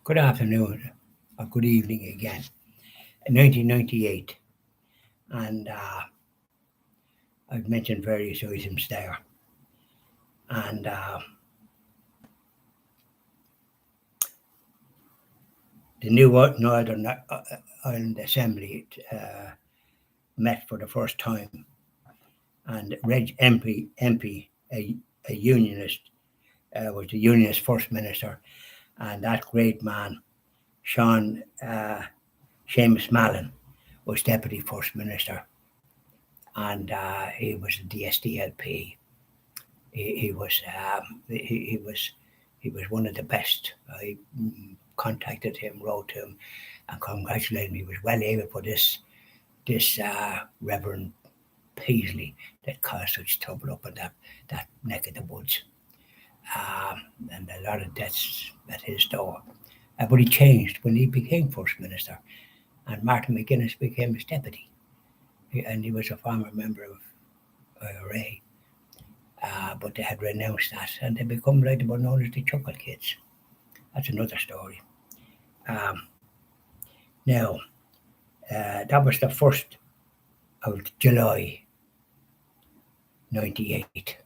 Good afternoon or good evening again. 1998, and I've mentioned various items there. And the new Northern Ireland Assembly met for the first time, and Reg MP, a unionist, was the unionist first minister, and that great man, Sean Seamus Mallon, was deputy first minister, and he was a DSDLP. He was he was one of the best. I contacted him, wrote to him, and congratulated him. He was well able for this Reverend Paisley that caused such trouble up in that neck of the woods, and a lot of deaths at his door. But he changed when he became first minister, and Martin McGuinness became his deputy, and he was a former member of IRA. But they had renounced that, and they become like they were known as the Chuckle Kids. That's another story. Um, Now, that was the 1st of July, 98.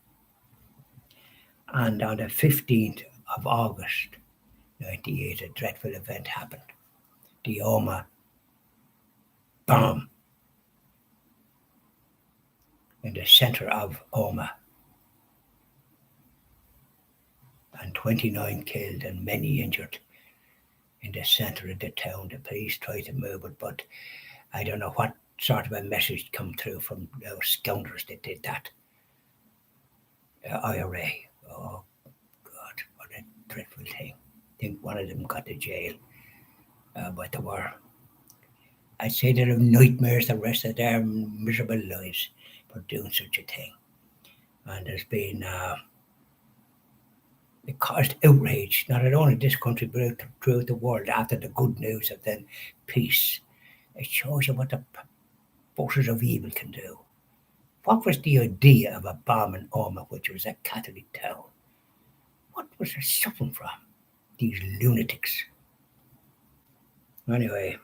And on the 15th of August, 98, a dreadful event happened. The Omagh bomb in the centre of Omagh, and 29 killed and many injured in the centre of the town. The police tried to move it, but I don't know what sort of a message come through from those scoundrels that did that. IRA. Oh God, what a dreadful thing. I think one of them got to jail, but they were. I'd say they'd have nightmares the rest of their miserable lives for doing such a thing. And there's been it caused outrage, not only in this country, but throughout the world after the good news of then peace. It shows you what the forces of evil can do. What was the idea of a bomb in Omagh, which was a Catholic town? What was it suffering from? These lunatics. Anyway,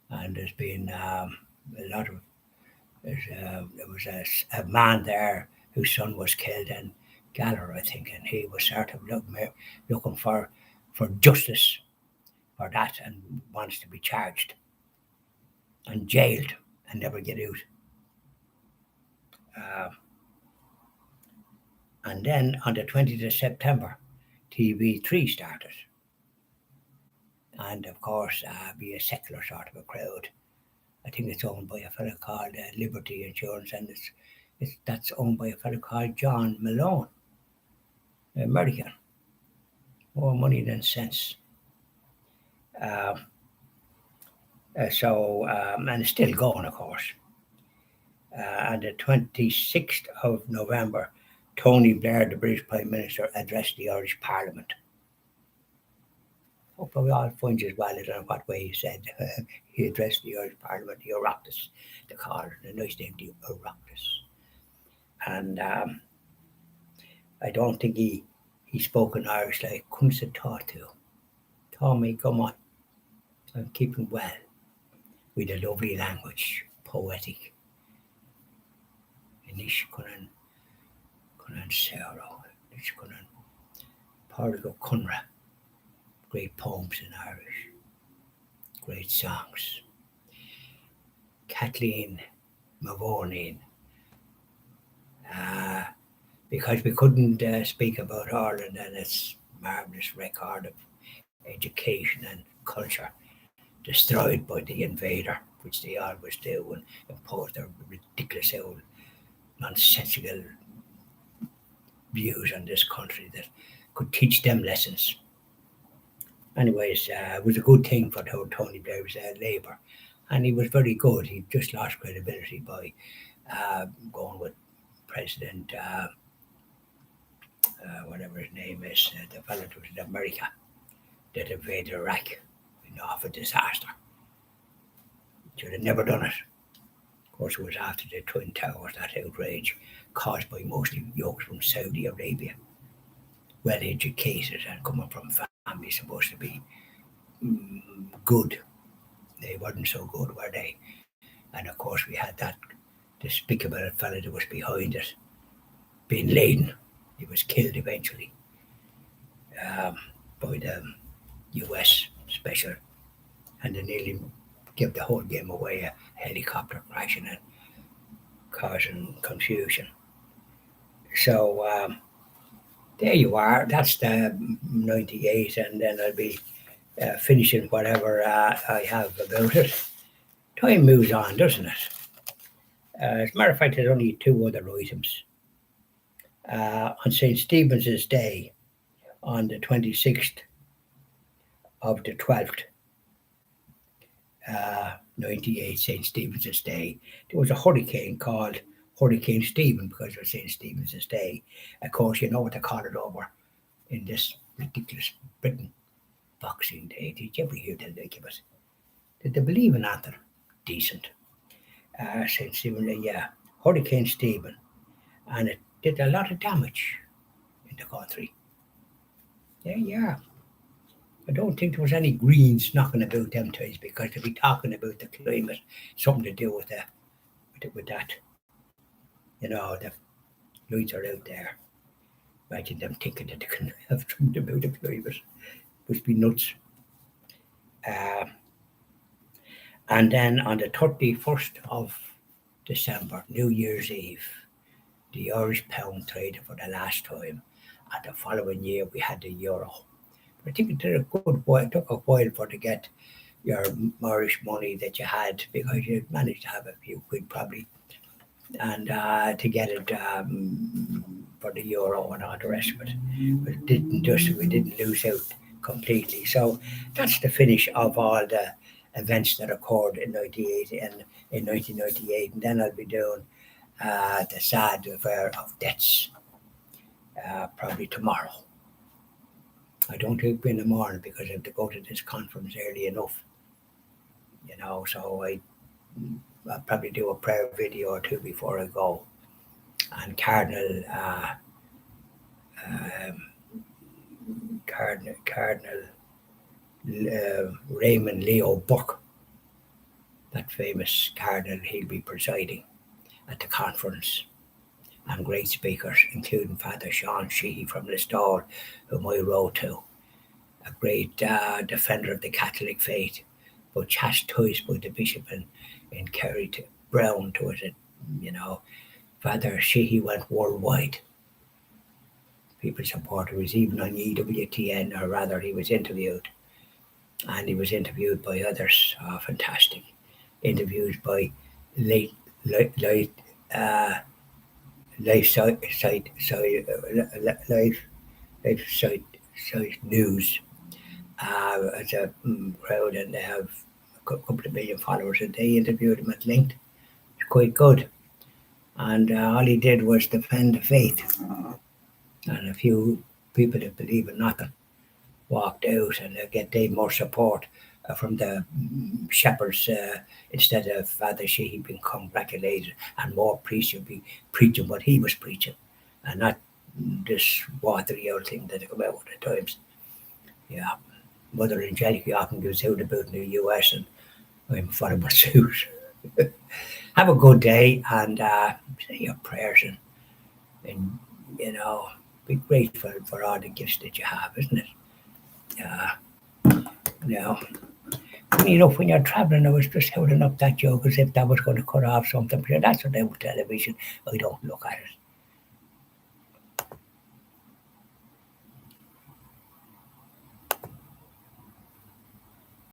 and there's been a lot of. There was a man there whose son was killed in Gallagher, I think, and he was sort of looking for justice for that and wants to be charged and jailed and never get out. And then on the 20th of September, TV3 started. And of course, be a secular sort of a crowd. I think it's owned by a fellow called Liberty Insurance, and that's owned by a fellow called John Malone, American. More money than sense. And it's still going, of course. On the 26th of November, Tony Blair, the British Prime Minister, addressed the Irish Parliament. Hope we all find as well. I don't know what way he said. He addressed the Irish Parliament, the Oireachtas, they call it, the nice name, the Oireachtas. And I don't think he spoke in Irish like couldn't have taught to. Tommy, come on. I'm keeping well with a lovely language, poetic. Inish kunan Sero, Inish kunan Pargo Kunra. Great poems in Irish, great songs. Kathleen Mavourneen, because we couldn't speak about Ireland and its marvellous record of education and culture destroyed by the invader, which they always do, and impose their ridiculous old nonsensical views on this country that could teach them lessons. Anyways, it was a good thing for Tony Blair was Labour, and he was very good. He just lost credibility by going with President, whatever his name is, the fellow that was in America that invaded Iraq. Off a disaster. Should have never done it. Of course, it was after the Twin Towers, that outrage caused by mostly yokes from Saudi Arabia. well educated and coming from families supposed to be good. They weren't so good, were they? And of course, we had that despicable fella that was behind it, Bin Laden. He was killed eventually um, by the US special, and they nearly gave the whole game away. A helicopter crashing and causing confusion. So there you are. That's the 98, and then I'll be finishing whatever I have about it. Time moves on, doesn't it? As a matter of fact, there's only two other items. On St. Stephen's Day, on the 26th of the 12th, 98, St. Stephen's Day, there was a hurricane called Hurricane Stephen because of St. Stephen's Day. Of course, you know what they call it over in this ridiculous Britain, Boxing Day. Did you ever hear the like of it? Did they believe in that? Decent. St. Stephen, yeah, Hurricane Stephen. And it did a lot of damage in the country. Yeah, yeah. I don't think there was any Greens knocking about them times because they'd be talking about the climate, something to do with that. You know, the lights are out there. Imagine them thinking that they can have something about the climate. Must be nuts. Uh, and then on the 31st of December, New Year's Eve, the Irish pound traded for the last time. And the following year, we had the euro. I think it took a while for to get your Irish money that you had because you managed to have a few quid probably, and to get it for the euro and all the rest of it. But we didn't lose out completely. So that's the finish of all the events that occurred in 98 and in 1998, and then I'll be doing the sad affair of deaths probably tomorrow. I don't think in the morning because I have to go to this conference early enough, you know. So I'll probably do a prayer video or two before I go. And Cardinal Raymond Leo Buck, that famous cardinal, he'll be presiding at the conference. And great speakers, including Father Sean Sheehy from Listowel, whom I wrote to, a great defender of the Catholic faith, but chastised by the bishop in Kerry to Brown to it. You know, Father Sheehy went worldwide. People support. He was even on EWTN, or rather, he was interviewed. And he was interviewed by others. Oh, fantastic. Interviews by Life Site News as a crowd, and they have a couple of million followers, and they interviewed him at length. It's quite good. And all he did was defend the faith. And a few people that believe in nothing walked out, and they more support from the shepherds instead of Father Sheehy being congratulated, and more priests would be preaching what he was preaching, and not this watery old thing that they come out at times. Yeah, Mother Angelica often gives out about the US, and I'm following suit. Have a good day, and say your prayers, and you know, be grateful for all the gifts that you have, isn't it? Yeah. Now, funny enough, when you're traveling, I was just holding up that joke as if that was going to cut off something. But that's on television. I don't look at it.